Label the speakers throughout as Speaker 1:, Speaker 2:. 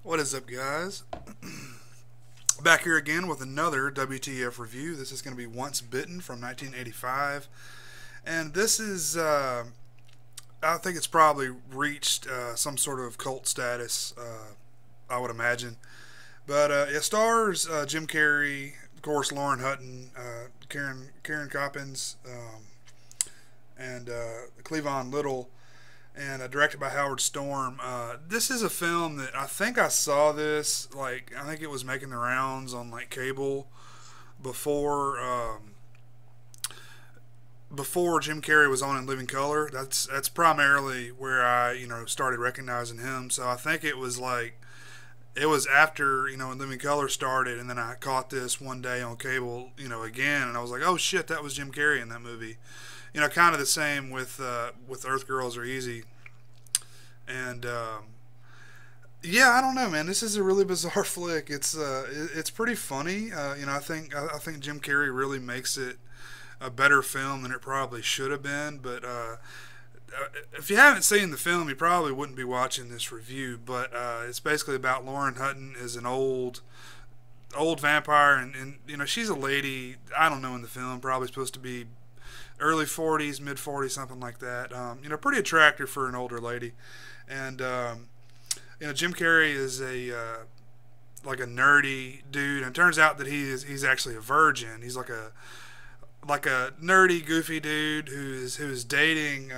Speaker 1: What is up, guys? Back here again with another WTF review. This is going to be Once Bitten from 1985. And this is, I think it's probably reached some sort of cult status, I would imagine. But it stars Jim Carrey, of course, Lauren Hutton, Karen Coppins, and Cleavon Little, and directed by Howard Storm. This is a film that I think I saw this, I think it was making the rounds on cable before before Jim Carrey was on In Living Color. That's primarily where I started recognizing him. So I think it was after In Living Color started, and then I caught this one day on cable again, and I was like, oh shit, that was Jim Carrey in that movie. Kind of the same with Earth Girls Are Easy. And yeah, I don't know, man. This is a really bizarre flick. It's pretty funny. I think Jim Carrey really makes it a better film than it probably should have been. But if you haven't seen the film, you probably wouldn't be watching this review. But it's basically about Lauren Hutton as an old vampire, and she's a lady. I don't know, in the film, probably supposed to be early 40s, mid 40s, something like that. Pretty attractive for an older lady. And Jim Carrey is a nerdy dude, and it turns out that he's actually a virgin. He's like a nerdy, goofy dude who's dating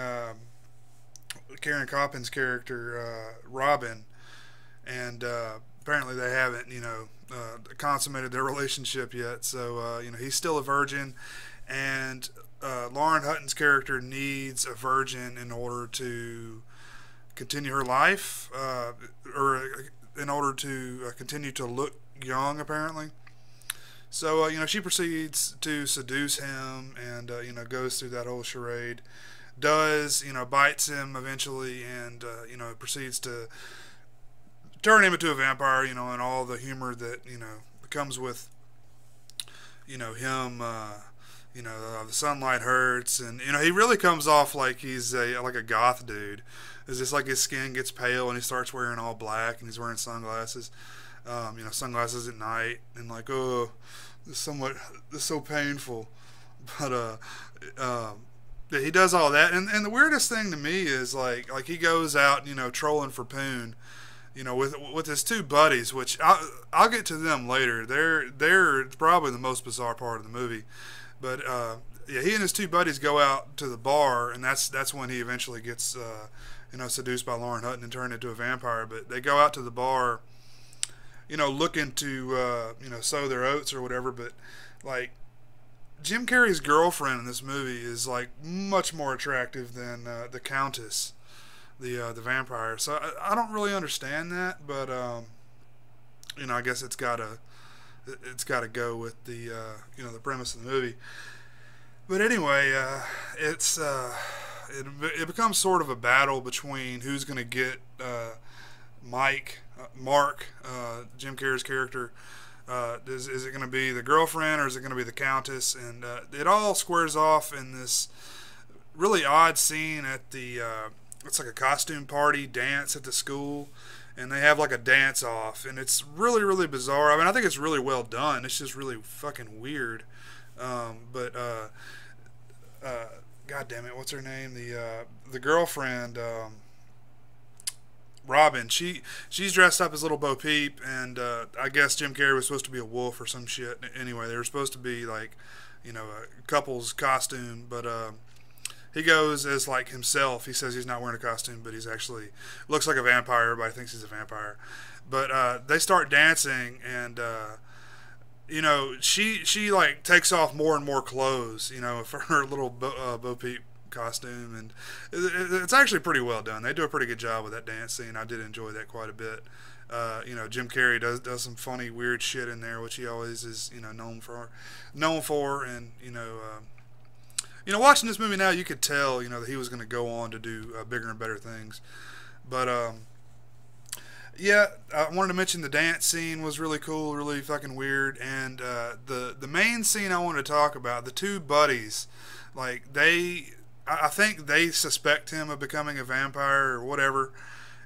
Speaker 1: Karen Coppins' character, Robin, and apparently they haven't consummated their relationship yet. So he's still a virgin, and Lauren Hutton's character needs a virgin in order to continue her life, or in order to continue to look young, apparently. So she proceeds to seduce him, and goes through that whole charade. Bites him eventually, and proceeds to turn him into a vampire. And all the humor that comes with him. The sunlight hurts, and he really comes off like he's like a goth dude. It's just like his skin gets pale, and he starts wearing all black, and he's wearing sunglasses. Sunglasses at night, and oh, this is so painful. But yeah, he does all that, and the weirdest thing to me is like he goes out trolling for poon, with his two buddies, which I'll get to them later. They're probably the most bizarre part of the movie. But yeah, he and his two buddies go out to the bar, and that's when he eventually gets seduced by Lauren Hutton and turned into a vampire. But they go out to the bar, looking to sow their oats or whatever. But Jim Carrey's girlfriend in this movie is much more attractive than the Countess, the vampire. So I don't really understand that, but I guess it's got to go with the the premise of the movie. But anyway, it becomes sort of a battle between who's going to get Mark, Jim Carrey's character. Is it going to be the girlfriend, or is it going to be the Countess? And it all squares off in this really odd scene at the it's like a costume party dance at the school. And they have a dance off, and it's really, really bizarre. I mean, I think it's really well done. It's just really fucking weird. But God damn it, what's her name? The girlfriend, Robin. She's dressed up as Little Bo Peep, and I guess Jim Carrey was supposed to be a wolf or some shit. Anyway, they were supposed to be a couple's costume, but he goes as himself. He says he's not wearing a costume, but he's actually looks like a vampire. Everybody thinks he's a vampire. But they start dancing, and she takes off more and more clothes, for her little Bo Peep costume, and it's actually pretty well done. They do a pretty good job with that dance scene. I did enjoy that quite a bit. Jim Carrey does some funny, weird shit in there, which he always is known for, and watching this movie now, you could tell, that he was going to go on to do bigger and better things. But, yeah, I wanted to mention the dance scene was really cool, really fucking weird. And the main scene I wanted to talk about, the two buddies, I think they suspect him of becoming a vampire or whatever.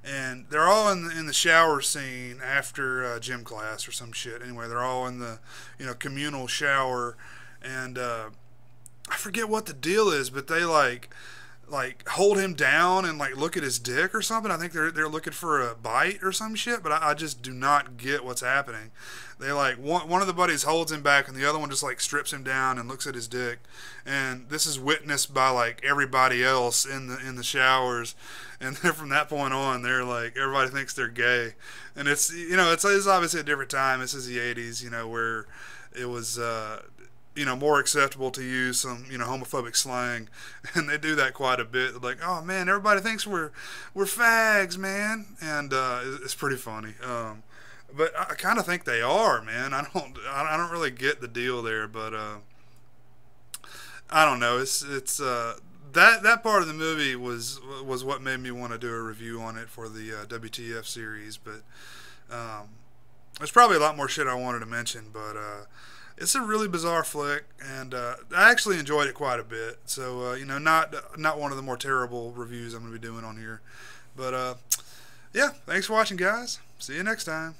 Speaker 1: and they're all in the shower scene after gym class or some shit. Anyway, they're all in the communal shower, and I forget what the deal is, but they like hold him down and like look at his dick or something. I think they're looking for a bite or some shit, but I just do not get what's happening. They like one of the buddies holds him back and the other one just like strips him down and looks at his dick, and this is witnessed by like everybody else in the showers, and then from that point on they're like everybody thinks they're gay, and it's it's obviously a different time. This is the 80s, where it was more acceptable to use some, homophobic slang, and they do that quite a bit. They're like, oh man, everybody thinks we're fags, man, and it's pretty funny. But I kind of think they are, man. I don't really get the deal there, but I don't know. It's that part of the movie was what made me want to do a review on it for the WTF series, but there's probably a lot more shit I wanted to mention, but it's a really bizarre flick, and I actually enjoyed it quite a bit. So not one of the more terrible reviews I'm going to be doing on here, but yeah, thanks for watching, guys. See you next time.